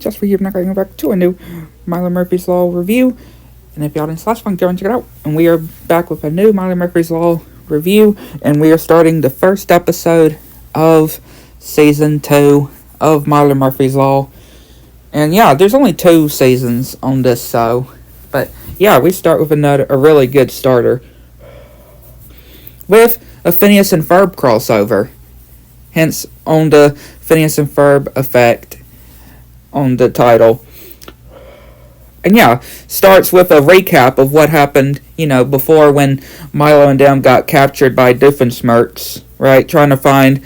just for you, not going back to a new Milo Murphy's Law review. And if y'all didn't last one, go and check it out. And we are back with a new Milo Murphy's Law review, and we are starting the first episode of Season 2 of Milo Murphy's Law. And yeah, there's only 2 seasons on this show, but yeah, we start with a really good starter with a Phineas and Ferb crossover, hence on the Phineas and Ferb effect on the title. And yeah, starts with a recap of what happened, before when Milo and them got captured by Doofenshmirtz, right? Trying to find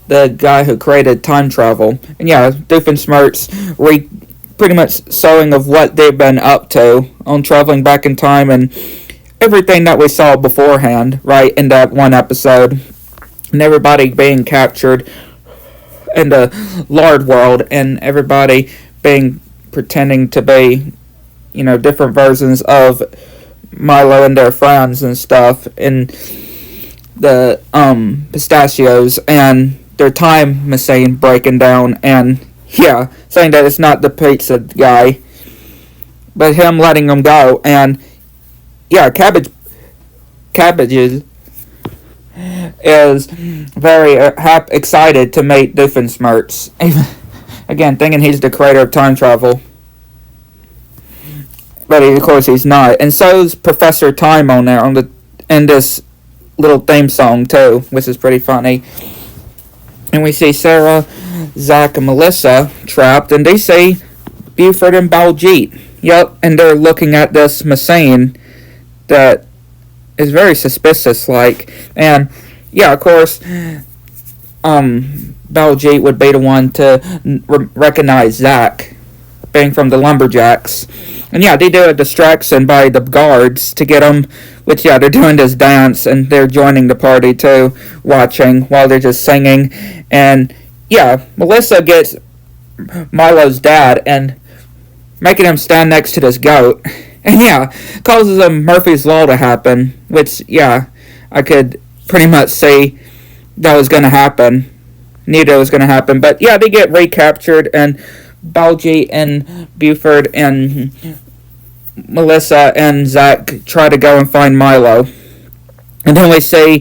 the guy who created time travel. And yeah, Doofenshmirtz pretty much showing of what they've been up to on traveling back in time and everything that we saw beforehand, right, in that one episode. And everybody being captured in the Lard world and everybody pretending to be different versions of Milo and their friends and stuff in the pistachios, and their time machine breaking down, and yeah, saying that it's not the pizza guy, but him letting them go. And yeah, Cabbages is very excited to meet Doofenshmirtz, again thinking he's the creator of time travel. But of course he's not. And so's Professor Time on there in this little theme song too, which is pretty funny. And we see Sarah, Zach, and Melissa trapped, and they see Buford and Baljeet. Yep, and they're looking at this machine that is very suspicious like. And yeah, of course, Baljeet would be the one to recognize Zach, being from the Lumberjacks. And yeah, they do a distraction by the guards to get them, which yeah, they're doing this dance, and they're joining the party too, watching while they're just singing. And yeah, Melissa gets Milo's dad and making him stand next to this goat. And yeah, causes a Murphy's Law to happen, which yeah, I could pretty much see that was going to happen. Knew that was going to happen. But yeah, they get recaptured, and Baljeet and Buford and Melissa and Zach try to go and find Milo. And then we see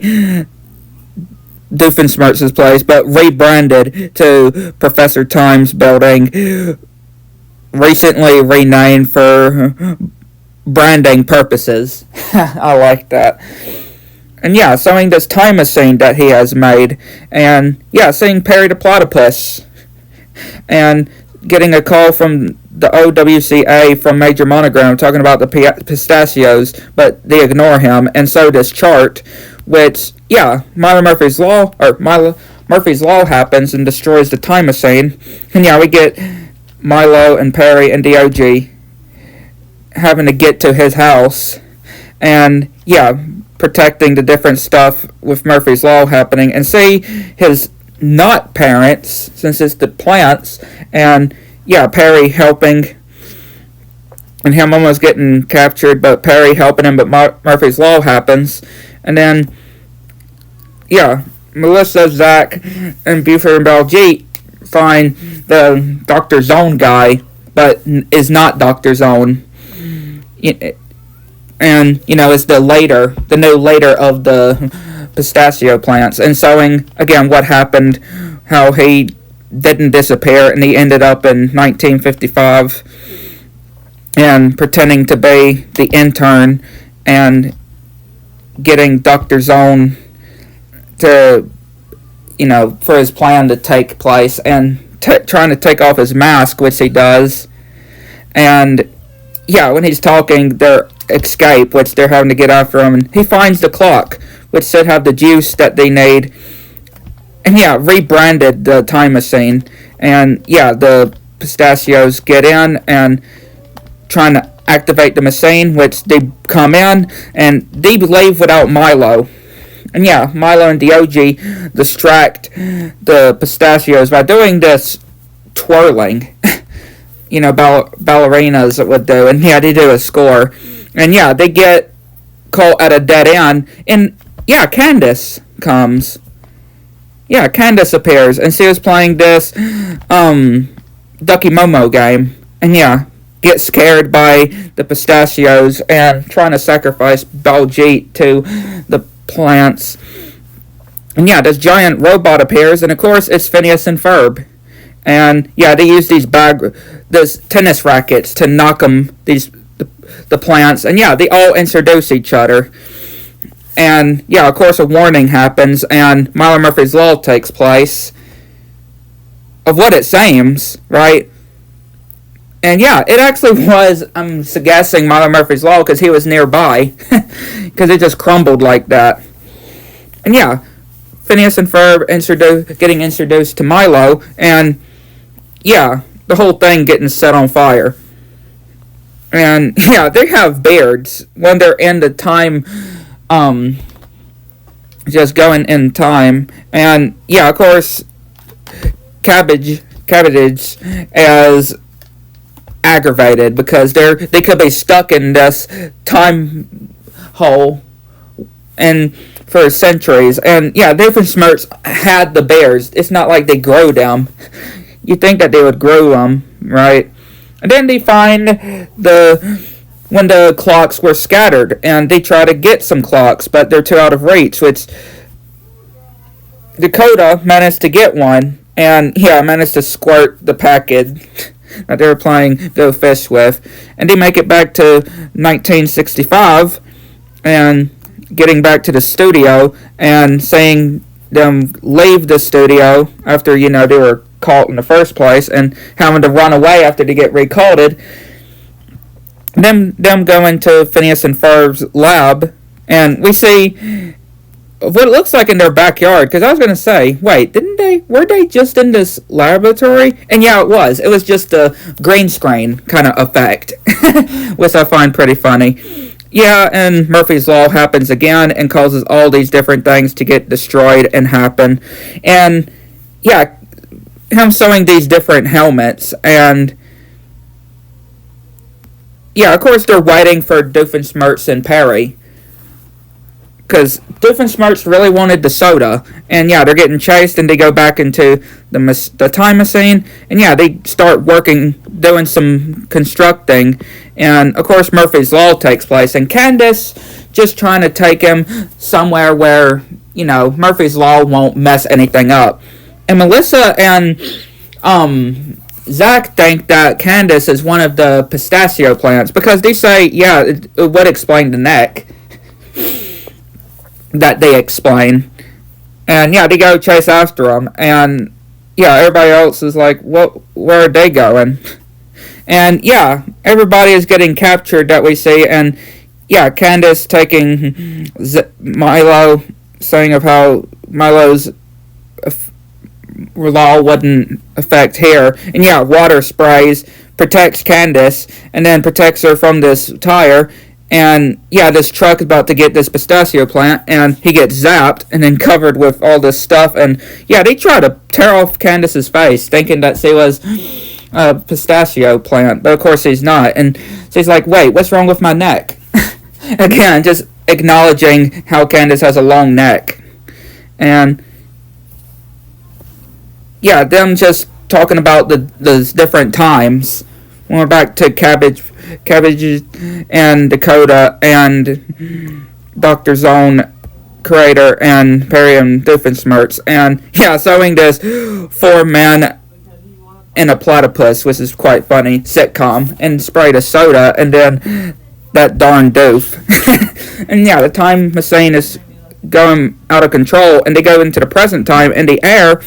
Doofenshmirtz's place, but rebranded to Professor Time's building, recently renamed for branding purposes. I like that. And yeah, showing this time machine that he has made, and yeah, seeing Perry the Platypus, and getting a call from the OWCA from Major Monogram talking about the pistachios, but they ignore him, and so this chart, which, yeah, Murphy's Law happens and destroys the time machine. And yeah, we get Milo and Perry and DOG having to get to his house, and yeah, protecting the different stuff with Murphy's Law happening, and see his not parents, since it's the plants, and yeah, Perry helping, and him almost getting captured, but Perry helping him, but Murphy's Law happens. And then yeah, Melissa, Zach, and Buford and Baljeet find the Dr. Zone guy, but is not Dr. Zone. And it's the new leader of the pistachio plants, and showing again what happened, how he didn't disappear and he ended up in 1955 and pretending to be the intern and getting Dr. Zone to for his plan to take place, and trying to take off his mask, which he does. And yeah, when he's talking their escape, which they're having to get after him, and he finds the clock, which should have the juice that they need. And yeah, rebranded the time machine. And yeah, the pistachios get in and trying to activate the machine, which they come in and they leave without Milo. And yeah, Milo and DOG distract the pistachios by doing this twirling. Ballerinas would do. And yeah, they do a score. And yeah, they get caught at a dead end. And yeah, Candace comes. Yeah, Candace appears, and she was playing this Ducky Momo game. And yeah, get scared by the pistachios and trying to sacrifice Baljeet to the plants. And yeah, this giant robot appears, and of course it's Phineas and Ferb. And yeah, they use this tennis rackets to knock the plants. And yeah, they all introduce each other. And yeah, of course a warning happens, and Milo Murphy's Law takes place. Of what it seems, right? And yeah, it actually was, I'm guessing, Milo Murphy's Law because he was nearby. Because it just crumbled like that. And yeah, Phineas and Ferb getting introduced to Milo, and yeah, the whole thing getting set on fire. And yeah, they have beards when they're in the time, just going in time. And yeah, of course, Cabbage is aggravated because they could be stuck in this time hole and for centuries. And yeah, Doofenshmirtz had the bears. It's not like they grow them. You'd think that they would grow them, right? And then they find when the clocks were scattered, and they try to get some clocks, but they're too out of reach, which Dakota managed to get one, and yeah, managed to squirt the package that they were playing Go Fish with. And they make it back to 1965, and getting back to the studio, and saying them leave the studio after, they were caught in the first place, and having to run away after they get recalled. Them going to Phineas and Ferb's lab, and we see what it looks like in their backyard. Because I was going to say, wait, were they just in this laboratory? And yeah, it was just a green screen kind of effect, which I find pretty funny. Yeah, and Murphy's Law happens again and causes all these different things to get destroyed and happen. And yeah, him sewing these different helmets, and yeah, of course they're waiting for Doofenshmirtz and Perry, because Doofenshmirtz really wanted the soda. And yeah, they're getting chased, and they go back into the time machine, and yeah, they start doing some constructing, and of course Murphy's Law takes place, and Candace just trying to take him somewhere where, Murphy's Law won't mess anything up. And Melissa and Zach think that Candace is one of the pistachio plants, because they say, yeah, it would explain the neck that they explain. And yeah, they go chase after them, and yeah, everybody else is like, where are they going? And yeah, everybody is getting captured that we see. And yeah, Candace taking Milo, saying of how Milo's law wouldn't affect here. And yeah, water sprays, protects Candace, and then protects her from this tire. And yeah, this truck is about to get this pistachio plant, and he gets zapped and then covered with all this stuff. And yeah, they try to tear off Candace's face, thinking that she was a pistachio plant, but of course he's not. And she's like, wait, what's wrong with my neck? Again, just acknowledging how Candace has a long neck. And yeah, them just talking about the different times. When we're back to Cabbage and Dakota and Dr. Zone creator and Perry and Doofenshmirtz. And yeah, sewing this 4 men in a platypus, which is quite funny, sitcom, and sprayed a soda, and then that darn doof. And yeah, the time machine is going out of control, and they go into the present time in the air,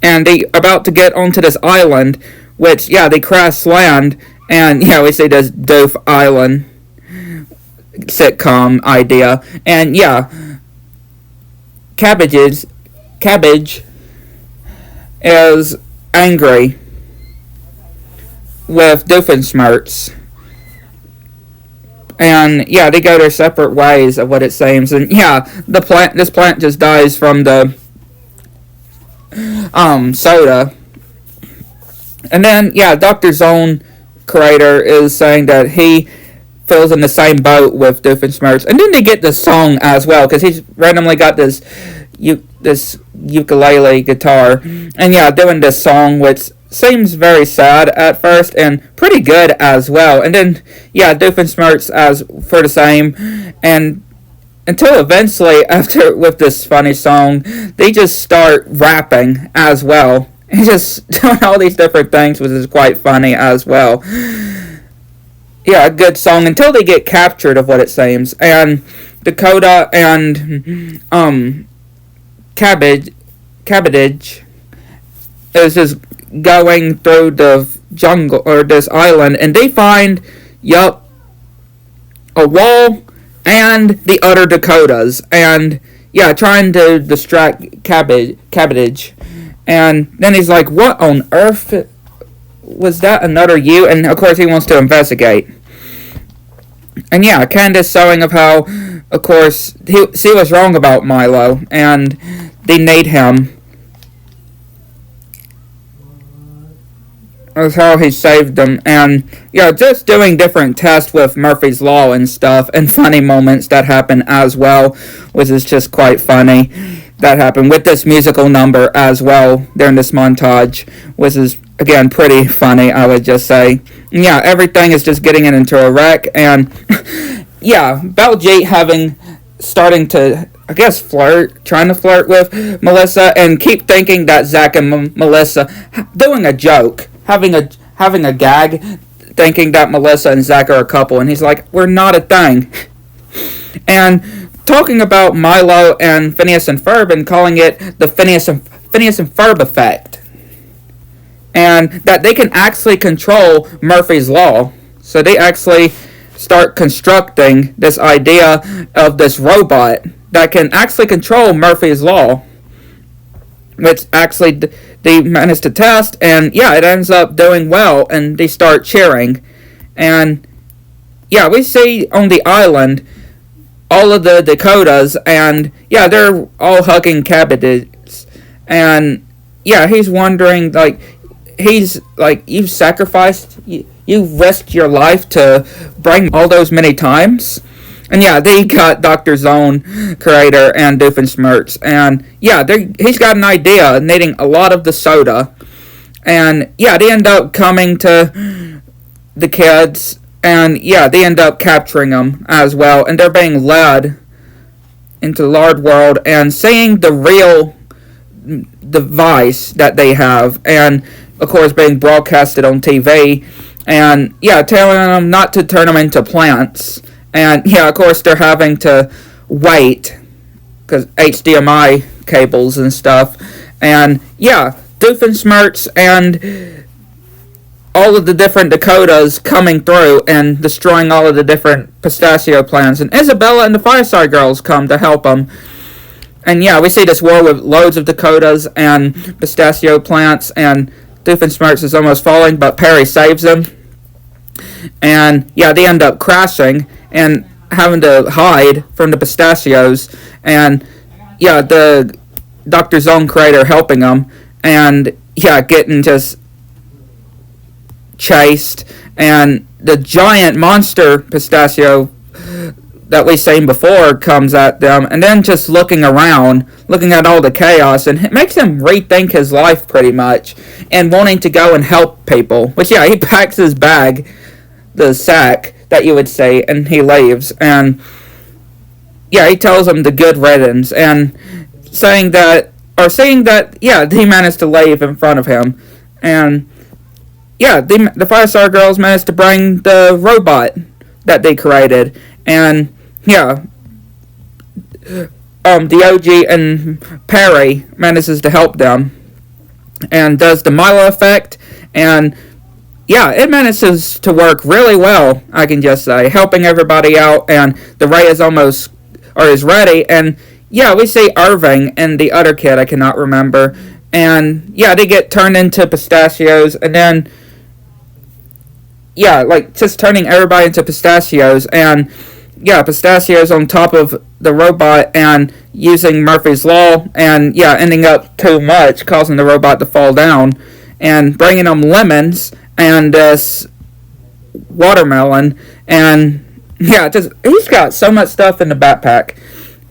and they about to get onto this island, which, yeah, they crash land, and yeah, we see this doof island sitcom idea. And yeah, Cabbage is angry with Doofenshmirtz, and yeah, they go their separate ways of what it seems. And yeah, this plant just dies from the soda. And then yeah, Dr. Zone creator is saying that he feels in the same boat with Doofenshmirtz. And then they get the song as well, because he's randomly got this ukulele guitar, and yeah, doing this song, which seems very sad at first and pretty good as well. And then, yeah, Doofenshmirtz as for the same. And until eventually, after with this funny song, they just start rapping as well. And just doing all these different things, which is quite funny as well. Yeah, a good song until they get captured of what it seems. And Dakota and Cabbage is just going through the jungle or this island, and they find a wall and the other Dakotas, and yeah, trying to distract Cabbage. And then he's like, "What on earth was that? Another you?" And of course, he wants to investigate. And yeah, Candace showing of how, of course, she was wrong about Milo, and they need him. That's how he saved them. And yeah, just doing different tests with Murphy's Law and stuff, and funny moments that happen as well, which is just quite funny. That happened with this musical number as well during this montage, which is again pretty funny, I would just say. And yeah, everything is just getting into a wreck, and yeah, Baljeet starting to, I guess, trying to flirt with Melissa, and keep thinking that Zach and Melissa doing a joke, having a gag, thinking that Melissa and Zach are a couple, and he's like, "We're not a thing." And talking about Milo and Phineas and Ferb and calling it the Phineas and Ferb effect. And that they can actually control Murphy's Law. So they actually start constructing this idea of this robot that can actually control Murphy's Law. Which actually they manage to test, and yeah, it ends up doing well, and they start cheering. And yeah, we see on the island all of the Dakotas, and yeah, they're all hugging Cabbages, and yeah, he's wondering, like, you sacrificed, you risked your life to bring all those many times. And yeah, they got Dr. Zone, creator, and Doofenshmirtz, and yeah, he's got an idea, needing a lot of the soda, and yeah, they end up coming to the kids. And yeah, they end up capturing them as well, and they're being led into the large world and seeing the real device that they have, and of course being broadcasted on TV, and yeah, telling them not to turn them into plants. And yeah, of course they're having to wait because HDMI cables and stuff. And yeah, Doofenshmirtz and all of the different Dakotas coming through and destroying all of the different pistachio plants. And Isabella and the Fireside Girls come to help them. And yeah, we see this war with loads of Dakotas and pistachio plants, and Doofenshmirtz is almost falling, but Perry saves him. And yeah, they end up crashing and having to hide from the pistachios. And yeah, the Dr. Zone creator helping them. And yeah, getting just chased, and the giant monster pistachio that we've seen before comes at them, and then just looking around, looking at all the chaos, and it makes him rethink his life pretty much, and wanting to go and help people. Which yeah, he packs his bag, the sack that you would say, and he leaves. And yeah, he tells them the good riddance, and saying that yeah, he managed to leave in front of him. And yeah, the Firestar Girls managed to bring the robot that they created. And yeah, Dog and Perry manages to help them and does the Milo effect. And yeah, it manages to work really well, I can just say, helping everybody out. And the ray is ready. And yeah, we see Irving and the other kid, I cannot remember. And yeah, they get turned into pistachios, and then yeah, like just turning everybody into pistachios, and yeah, pistachios on top of the robot, and using Murphy's Law, and yeah, ending up too much, causing the robot to fall down, and bringing them lemons and watermelon, and yeah, just he's got so much stuff in the backpack.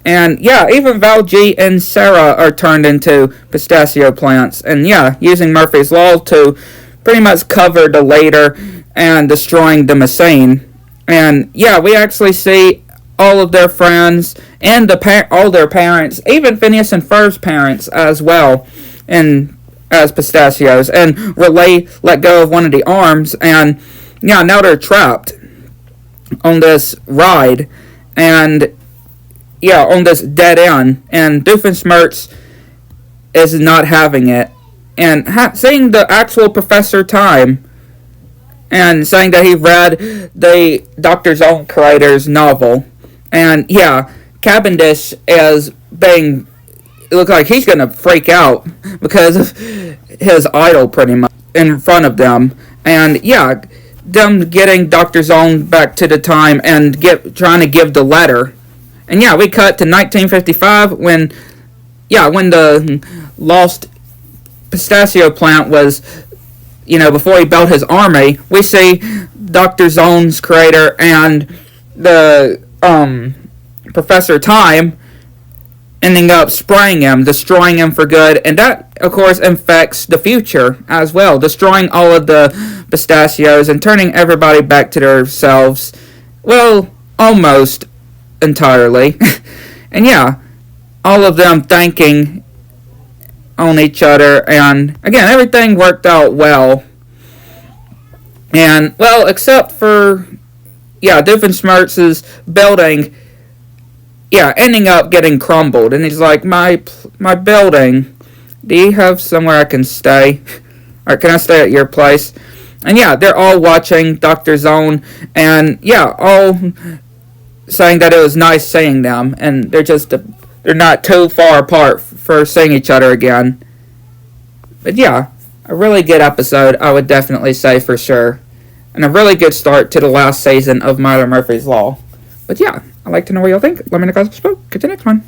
And yeah, even Valjean and Sarah are turned into pistachio plants. And yeah, using Murphy's Law to pretty much cover the later and destroying the Messine. And yeah, we actually see all of their friends and all their parents, even Phineas and Ferb's parents as well, and as pistachios, and Relay let go of one of the arms, and yeah, now they're trapped on this ride, and yeah, on this dead end, and Doofenshmirtz is not having it, and seeing the actual Professor Time, and saying that he read the Doctor's Own creator's novel, and yeah, Cavendish is being, it looks like he's gonna freak out because of his idol pretty much in front of them, and yeah, them getting Dr. Zone back to the time and trying to give the letter. And yeah, we cut to 1955 when the lost pistachio plant was, before he built his army. We see Dr. Zone's creator and the Professor Time ending up spraying him, destroying him for good, and that, of course, infects the future as well, destroying all of the pistachios and turning everybody back to themselves, well, almost entirely. And yeah, all of them thanking on each other, and again, everything worked out well. And, well, except for, Doofenshmirtz's building, ending up getting crumbled. And he's like, my building, do you have somewhere I can stay? Or can I stay at your place? And yeah, they're all watching Dr. Zone, and yeah, all saying that it was nice seeing them, and they're not too far apart for seeing each other again. But yeah, a really good episode, I would definitely say for sure. And a really good start to the last season of Milo Murphy's Law. But yeah, I'd like to know what y'all think. Let me know in the comments below. Catch you next one.